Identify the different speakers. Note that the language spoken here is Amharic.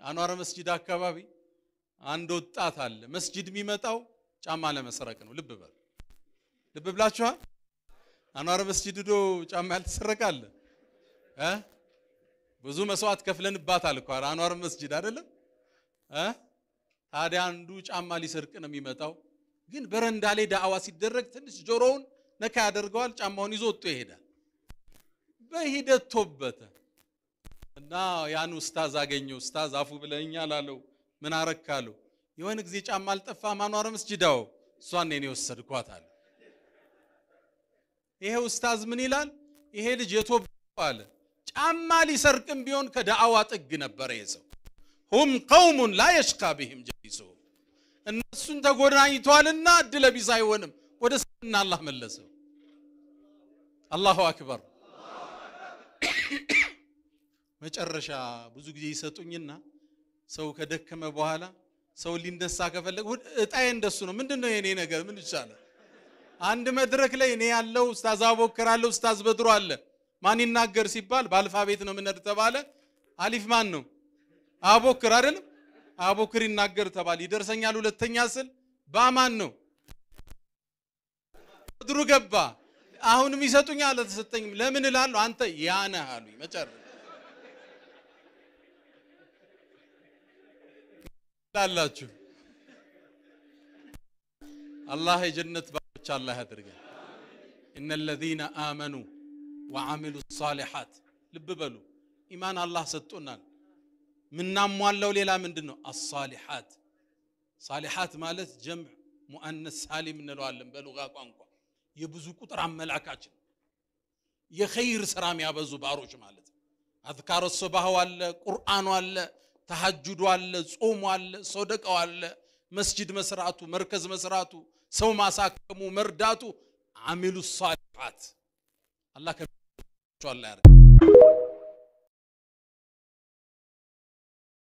Speaker 1: አንዋር መስጂድ አካባቢ አንድ ወጣት አለ መስጂድ የሚመጣው ጫማ ለመስረቅ ነው ልብ ብላችኋል አንዋር መስጂድ ዶ ጫማ ያልተሰረቃለ ብዙ መስዋዕት ከፍለንባታል እኮ አንዋር መስጂድ አይደለም ታዲያ አንዱ ጫማ ሊሰርቅ ነው የሚመጣው ግን በረንዳ ላይ ዳዕዋ ሲደረግ ትንሽ ጆሮውን ነካ ያደርገዋል ጫማውን ይዞ ወጥቶ ይሄዳል በሂደት ተወበተ እና ያን ኡስታዝ አገኘው ኡስታዝ አፉ ብለኛል አለው ምን አረካለው የሆነ ጊዜ ጫማ አልጠፋም አንዋር መስጂዳው እሷን እኔ ወሰድኳት አለ ይሄ ኡስታዝ ምን ይላል ይሄ ልጅ የተወባለ ጫማ ሊሰርቅም ቢሆን ከዳዕዋ ጥግ ነበር ይዘው هم قوم لا يشقى بهم جليسهم እነሱን ተጎናኝቷልና እድለ ቢስ አይሆንም ወደ ሰና አላህ መለሰው አላሁ አክበር መጨረሻ ብዙ ጊዜ ይሰጡኝና ሰው ከደከመ በኋላ ሰው ሊንደሳ ከፈለገ እጣዬ እንደሱ ነው ምንድነው የኔ ነገር ምን ይቻላል አንድ መድረክ ላይ እኔ ያለው ኡስታዝ አቦከር አለ ኡስታዝ በድሩ አለ ማን ይናገር ሲባል በአልፋቤት ነው ምን ተባለ አሊፍ ማን ነው አቦከር አይደል አቦከር ይናገር ተባለ ይደርሰኛል ሁለተኛ ስል ባማን ነው በድሩ ገባ አሁንም ይሰጡኛል ተሰጠኝ ለምን እላለሁ አንተ ያነ አሉኝ መጨረሻ ላላችሁ الله የጀነት ባሮች አላህ ያድርገን ان الذين امنوا وعملوا الصالحات ልብ በሉ ኢማን አላህ ሰጥቶናል ምናሟላው ሌላ ምንድነው الصالحات صالحات ማለት ጀምዕ ሙአነስ ሳሊም እንለዋለን በሉጋ ቋንቋ የብዙ ቁጥር አመላካችን የኸይር ስራም ያበዙ ባሮች ማለት አዝካር الصباح አለ ቁርአን አለ ተሐጁድ አለ ጾም አለ ሶደቃው አለ መስጂድ መስራቱ መርከዝ መስራቱ ሰው ማሳከሙ መርዳቱ አሚሉ ሷሊሃት አላህ ከቻው አላህ